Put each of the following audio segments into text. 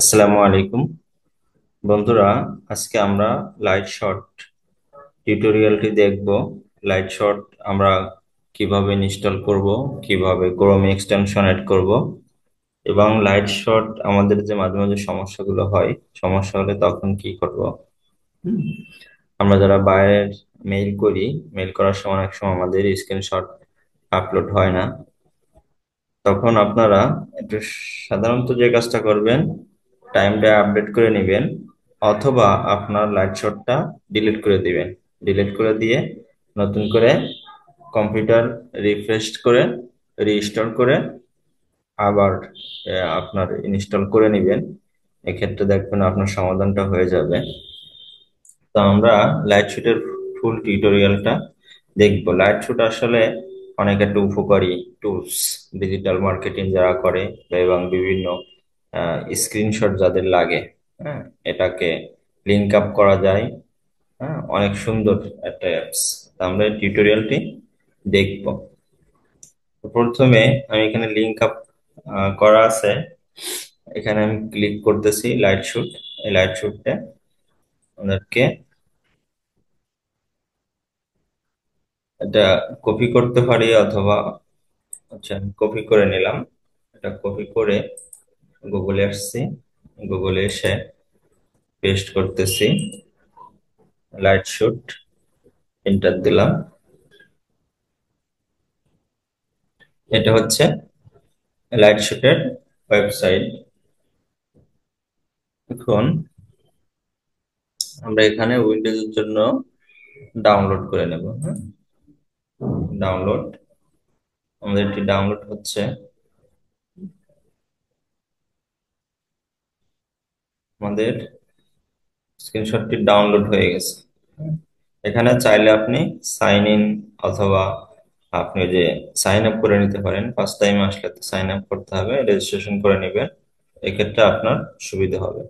আসসালামু আলাইকুম বন্ধুরা। আজকে আমরা লাইট শট টিউটোরিয়ালটি দেখব। লাইট শট আমরা কিভাবে ইনস্টল করব, কিভাবে ক্রোম এক্সটেনশন এড করব, এবং লাইট শট আমাদের যে মাঝে মাঝে সমস্যাগুলো হয়, সমস্যা হলে তখন কি করব। হুম। আমরা যারা বাইরের মেইল করি, মেইল করার সময় অনেক সময় আমাদের স্ক্রিনশট আপলোড হয় না। তখন আপনারা একটু সাধারণত যে কাজটা করবেন, টাইমটা আপডেট করে নেবেন, অথবা আপনার লাইট শটটা ডিলিট করে দিবেন। ডিলিট করে দিয়ে নতুন করে কম্পিউটার রিফ্রেশ করে রিস্টোর করে আবার আপনার ইনস্টল করে নেবেন। এক্ষেত্রে দেখবেন আপনার সমাধানটা হয়ে যাবে। তো আমরা লাইট শুটের ফুল টিউটোরিয়ালটা দেখব। লাইট শুট আসলে অনেক একটা উপকারী টুলস, ডিজিটাল মার্কেটিং যারা করে এবং বিভিন্ন স্ক্রিনশট যাদের লাগে, হ্যাঁ, এটাকে লিঙ্ক আপ করা যায়। হ্যাঁ, অনেক সুন্দর একটা অ্যাপস। আমরা এই টিউটোরিয়ালটি দেখব। তো প্রথমে আমি এখানে লিঙ্ক আপ করা আছে, এখানে আমি ক্লিক করতেছি লাইট শুট। এই লাইট শুটটা আমাদেরকে এটা কপি করতে পারি, অথবা আচ্ছা আমি কপি করে নিলাম। এটা কপি করে গুগলে আসছি, গুগলে এসে পেস্ট করতেছি লাইট শুট, এন্টার দিলাম। এটা হচ্ছে লাইট শুটের ওয়েবসাইট। এখন আমরা এখানে উইন্ডোজের জন্য ডাউনলোড করে নেব। হ্যাঁ, ডাউনলোড, আমাদের এটি ডাউনলোড হচ্ছে। আমাদের স্ক্রিনশটটি ডাউনলোড হয়ে গেছে। এখানে চাইলে আপনি সাইন ইন, অথবা আপনি যে সাইন আপ করে নিতে পারেন। ফার্স্ট টাইম আসলে তো সাইন আপ করতে হবে, রেজিস্ট্রেশন করে নেবেন, এক্ষেত্রে আপনার সুবিধা হবে।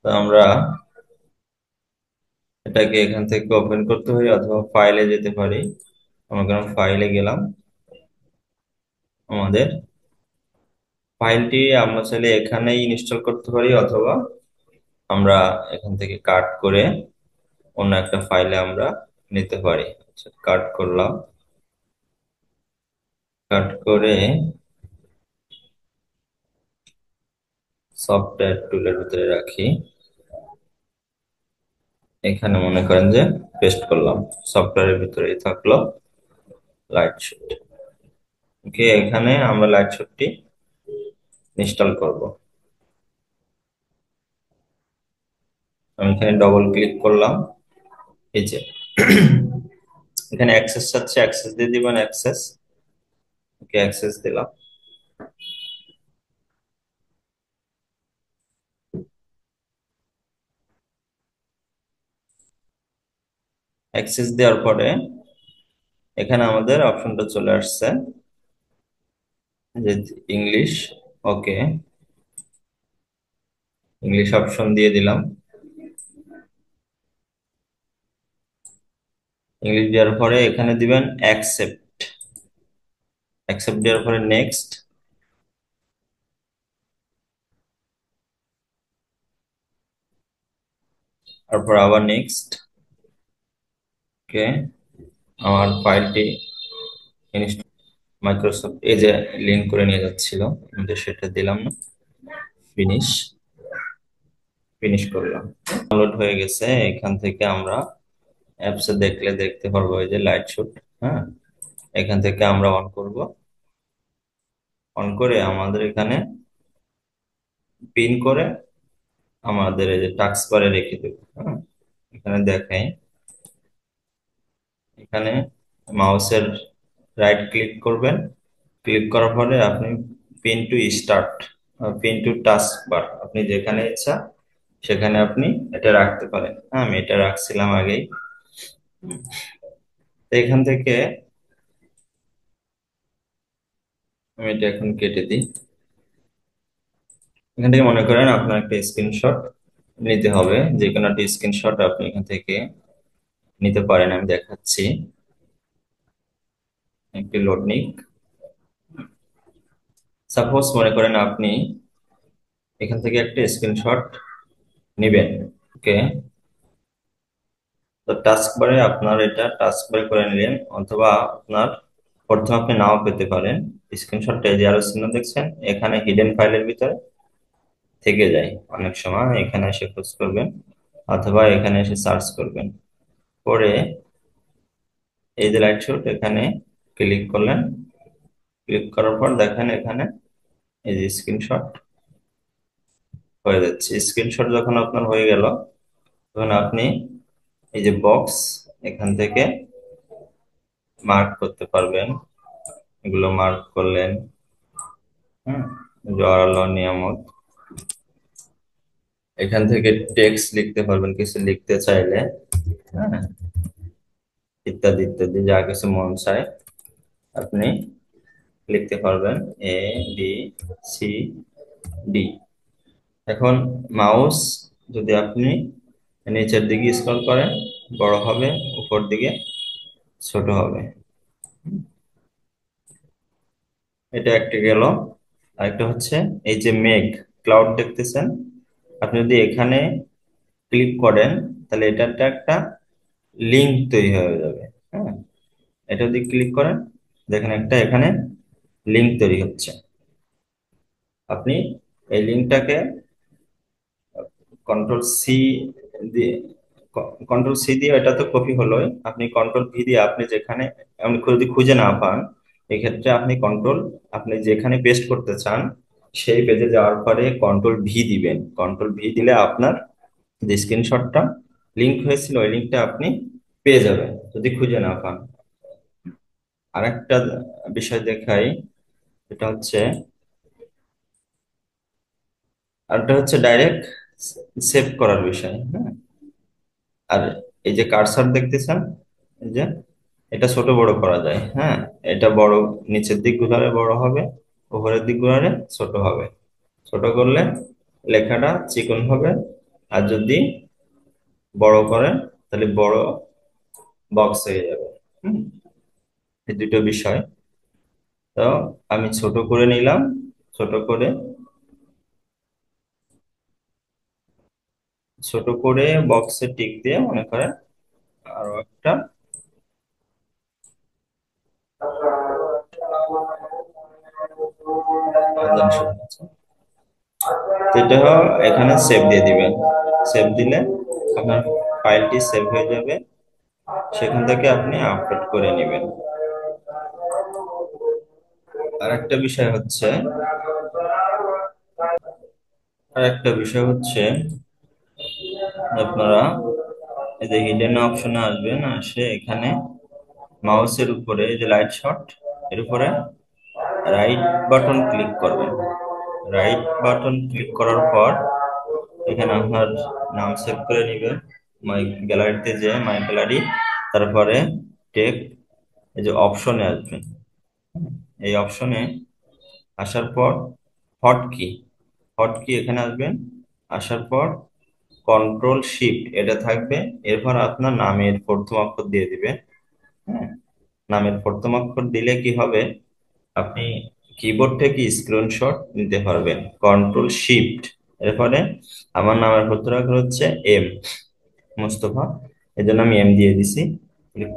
তো আমরা এটাকে এখান থেকে ওপেন করতে পারি, অথবা ফাইলে যেতে পারি। আমরা ফাইলে গেলাম। আমাদের ফাইলটি আমরা চাইলে এখানেই ইনস্টল করতে পারি, অথবা আমরা এখান থেকে কাট করে অন্য একটা ফাইলে আমরা নিতে পারি। আচ্ছা, কাট করলাম। কাট করে সফটওয়্যার টুলের ভিতরে রাখি। এখানে মনে করেন যে পেস্ট করলাম, সফটওয়্যারের ভিতরেই থাকলো লাইট শুট। ওকে, এখানে আমরা লাইট শুটটি ইনস্টল করব। আমি এখানে ডবল ক্লিক করলাম। এই যে এখানে অ্যাক্সেস চাচ্ছে, অ্যাক্সেস দিয়ে দিবেন, অ্যাক্সেস। ওকে, অ্যাক্সেস দিলাম। অ্যাক্সেস দেওয়ার পরে এখানে আমাদের অপশনটা চলে আসছে যে ইংলিশ। ওকে, ইংলিশ অপশন দিয়ে দিলাম। ইংলিশ দেওয়ার পরে এখানে দিবেন অ্যাকসেপ্ট। অ্যাকসেপ্ট দেওয়ার পরে নেক্সট, তারপর আবার নেক্সট। ওকে, আমার ফাইলটি মাইক্রোসফট এই যে লিঙ্ক করে নিয়ে যাচ্ছিল, আমাদের সেটা দিলাম না। ফিনিশ, ফিনিশ করলাম। ডাউনলোড হয়ে গেছে। এখান থেকে আমরা অ্যাপসে দেখলে দেখতে পারবো এই যে লাইট শুট। হ্যাঁ, এখান থেকে আমরা অন করব। অন করে আমাদের এখানে পিন করে আমাদের এই যে টাস্ক বারে রেখে দেবো। হ্যাঁ, এখানে দেখাই, এখানে মাউসের রাইট ক্লিক করবেন। ক্লিক করার পরে আপনি pin to start, pin to taskbar, আপনি যেখানে ইচ্ছা সেখানে আপনি এটা রাখতে পারেন। হ্যাঁ, আমি এটা রাখছিলাম আগেই। তো এখান থেকে আমি এটা এখন কেটে দিই। এখান থেকে মনে করেন আপনার একটা স্ক্রিনশট নিতে হবে, যে কোনো একটা স্ক্রিনশট আপনি এখান থেকে নিতে পারেন। আমি দেখাচ্ছি, একটি লোড নিক। সাপোজ মনে করেন আপনি এখান থেকে একটা স্ক্রিনশট নেবেন। ওকে, তো টাস্ক বারে আপনার এটা টাস্ক বারে করে নিলেন, অথবা আপনার প্রথমে আপনি নাও পেতে পারেন। স্ক্রিনশটটা এই যে আরো চিহ্ন দেখছেন, এখানে হিডেন ফাইলের ভিতরে থেকে যায়। অনেক সময় এখানে এসে খোঁজ করবেন, অথবা এখানে এসে সার্চ করবেন। পরে এই যে লাইট শট, এখানে ক্লিক করলেন। ক্লিক করার পর দেখেন এখানে এই যে স্ক্রিনশট হয়ে যাচ্ছে। স্ক্রিনশট যখন আপনার হয়ে গেল, তখন আপনি এই যে বক্স, এখান থেকে মার্ক করতে পারবেন। এগুলো মার্ক করলেন। হুম, জওয়াহরলাল নিয়ামত। এখান থেকে টেক্সট লিখতে পারবেন কিছু লিখতে চাইলে। হ্যাঁ, ইত্যাদি ইত্যাদি যা কিছু মন চায় আপনি লিখতে পারবেন। এ, বি, সি, ডি। এখন মাউস যদি আপনি নিচের দিকে স্ক্রল করেন, বড় হবে, উপর দিকে ছোট হবে। এটা একটা গেল। আরেকটা হচ্ছে এই যে মেঘ, ক্লাউড দেখতেছেন, আপনি যদি এখানে ক্লিক করেন, তাহলে এটাতে একটা লিঙ্ক তৈরি হয়ে যাবে। হ্যাঁ, এটা যদি ক্লিক করেন, দেখেন একটা এখানে লিঙ্ক তৈরি হচ্ছে। আপনি এই লিঙ্কটাকে কন্ট্রোল সি দিয়ে, কন্ট্রোল সি দিয়ে এটা তো কপি হলোই, আপনি কন্ট্রোল ভি দিয়ে আপনি যেখানে, আপনি যদি খুঁজে না পান, এক্ষেত্রে আপনি আপনি যেখানে পেস্ট করতে চান সেই পেজে যাওয়ার পরে কন্ট্রোল ভি দিবেন। কন্ট্রোল ভি দিলে আপনার যে স্ক্রিনশটটা লিংক হয়েছিল ওই লিঙ্কটা আপনি পেয়ে যাবেন যদি খুঁজে না পান। আরেকটা বিষয় দেখাই, এটা হচ্ছে, আরেকটা হচ্ছে ডাইরেক্ট সেভ করার বিষয়। হ্যাঁ, আর এই যে কার্সার দেখতেছেন, এই যে এটা ছোট বড় করা যায়। হ্যাঁ, এটা বড়, নিচের দিক ঘুরালে বড় হবে, উপরের দিক ঘুরালে ছোট হবে। ছোট করলে লেখাটা চিকন হবে, আর যদি বড় করেন তাহলে বড় বক্স হয়ে যাবে। হুম, এই দুটো বিষয়। তো আমি ছোট করে নিলাম। ছোট করে, ছোট করে বক্সে টিক দিয়ে মনে করেন আরো একটা আদান শোনা আছে। তো এটা এখানে সেভ দিয়ে দিবেন। সেভ দিলে আপনার ফাইলটি সেভ হয়ে যাবে, সেখান থেকে আপনি আপলোড করে নেবেন। আর একটা বিষয় হচ্ছে, আর একটা বিষয় হচ্ছে, আপনারা এই যে হিডেন অপশনে আসবেন, আসে এখানে মাউসের উপরে এই যে লাইট শট, এর উপরে রাইট বাটন ক্লিক করবেন। রাইট বাটন ক্লিক করার পর এখানে আপনার নাম সেভ করে নেবেন। মাই গ্যালারিতে যে মাই গ্যালারি, তারপরে টেক, এই যে অপশনে আসবেন। এই অপশনে আসার পর হটকি, হটকি এখানে আসবেন। আসার পর কন্ট্রোল শিফট এটা থাকবে। এরপর আপনার নামের প্রথম অক্ষর দিয়ে দিবেন। হ্যাঁ, নামের প্রথম অক্ষর দিলে কি হবে, আপনি কিবোর্ড থেকে স্ক্রিনশট নিতে পারবেন। কন্ট্রোল শিফট, এরপরে আমার নামের প্রথম অক্ষর হচ্ছে এম, মুস্তফা, এই জন্য আমি এম দিয়ে দিছি।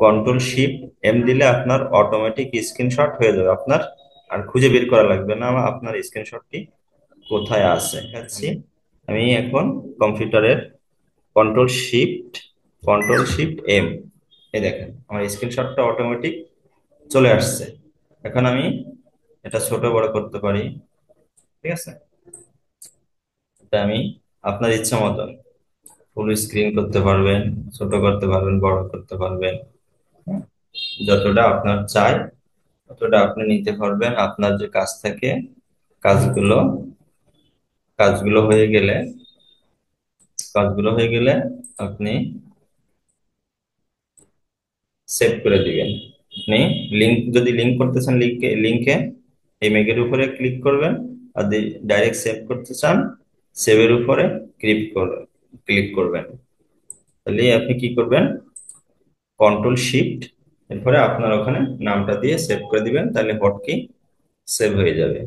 কন্ট্রোল শিফট এম দিলে আপনার অটোমেটিক স্ক্রিনশট হয়ে যাবে। আপনার আর খুঁজে বের করা লাগবে না আপনার স্ক্রিনশটটি কোথায় আছে। দেখাচ্ছি আমি এখন কম্পিউটারের কন্ট্রোল শিফট এম, এই দেখেন আমার স্ক্রিনশটটা অটোমেটিক চলে আসছে। এখন আমি এটা ছোট বড় করতে পারি। ঠিক আছে, এটা আমি আপনার ইচ্ছা মতন ফুল স্ক্রিন করতে পারবেন, ছোট করতে পারবেন, বড় করতে পারবেন। হুম, যতটা আপনার চাই ততটা আপনি নিতে পারবেন। আপনার যে কাজ থাকে, কাজগুলো কাজগুলো হয়ে গেলে কাজগুলো হয়ে গেলে আপনি সেভ করে দিবেন। আপনি যদি লিঙ্ক করতে চান, লিঙ্কে এই মেঘের উপরে ক্লিক করবেন। আর যদি ডাইরেক্ট সেভ করতে চান, সেভের উপরে ক্লিক করবেন। তাহলে আপনি কি করবেন, কন্ট্রোল শিফট, এরপরে আপনার ওখানে নামটা দিয়ে সেভ করে দিবেন, তাহলে হটকি সেভ হয়ে যাবে।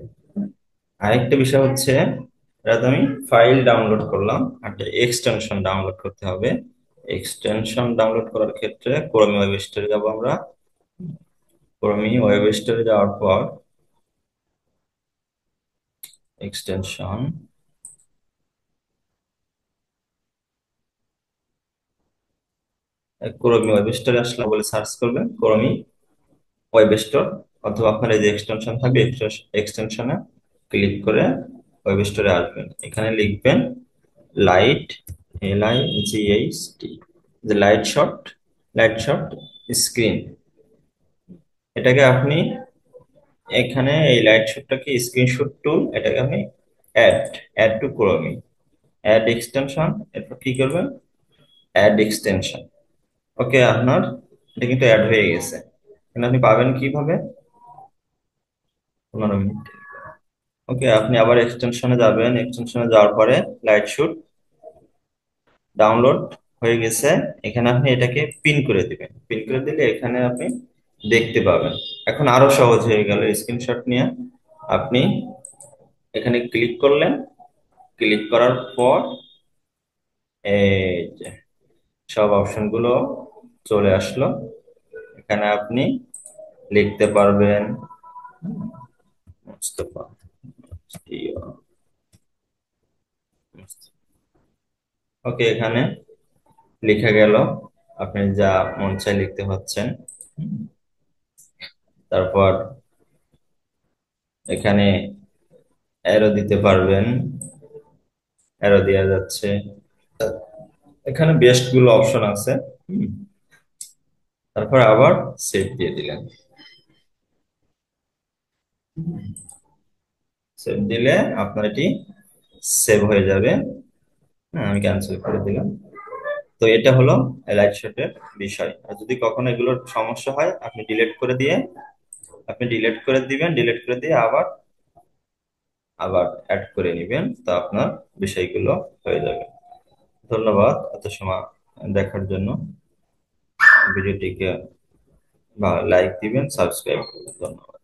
আরেকটা বিষয় হচ্ছে, এটা আমি ফাইল ডাউনলোড করলাম, একটা এক্সটেনশন ডাউনলোড করতে হবে। এক্সটেনশন ডাউনলোড করার ক্ষেত্রে ক্রোম ওয়েব স্টোরে যাবো আমরা। ক্রোম ওয়েব স্টোরে যাওয়ার পর এক্সটেনশন, ক্রোম ওয়েব স্টোরে আসলে বলে সার্চ করবেন ক্রোম ওয়েব স্টোর, অথবা আপনার এই যে এক্সটেনশন থাকবে এক্সটেনশনে ক্লিক করে ওয়েব স্টোরে আসবেন। এখানে লিখবেন লাইট, LIGHT, যে লাইট শট স্ক্রিন। এটাকে আপনি এখানে এই লাইট শটটাকে স্ক্রিনশট টুল, এটাকে আপনি add add to Chrome, add extension, এরপর কি করবেন, অ্যাড এক্সটেনশন। ওকে, আপনার এটা কিন্তু অ্যাড হয়ে গেছে। কিন্তু আপনি পাবেন কিভাবে? 15 মিনিট। ওকে, আপনি আবার এক্সটেনশনে যাবেন, এক্সটেনশনে যাওয়ার পরে লাইট শুট ডাউনলোড হয়ে গেছে। এখানে আপনি এটাকে পিন করে দিবেন, পিন করে দিলে এখানে আপনি দেখতে পাবেন। এখন আরো সহজ হয়ে গেল, স্ক্রিনশট নিয়ে আপনি এখানে ক্লিক করলেন, ক্লিক করার পর এই যে সব অপশন গুলো চলে আসলো। এখানে আপনি লিখতে পারবেন মুস্তফা, ওকে, এখানে লিখে গেল, আপনি যা মন চায় লিখতে পাচ্ছেন। তারপর এখানে অ্যারো দিতে পারবেন, অ্যারো দেওয়া যাচ্ছে। এখানে বেস্ট গুলো অপশন আছে। হুম, তারপর আবার সেভ দিয়ে দিলেন। সেভ দিলে আপনার এটি সেভ হয়ে যাবে। হ্যাঁ, আমি ক্যান্সেল করে দিলাম। তো এটা হলো লাইট শটের বিষয়। আর যদি কখনো এগুলোর সমস্যা হয়, আপনি ডিলিট করে দিবেন, ডিলিট করে দিয়ে আবার আবার অ্যাড করে নেবেন, তো আপনার বিষয়গুলো হয়ে যাবে। ধন্যবাদ এত সময় দেখার জন্য। ভিডিওটিকে লাইক দিবেন, সাবস্ক্রাইব করবেন। ধন্যবাদ।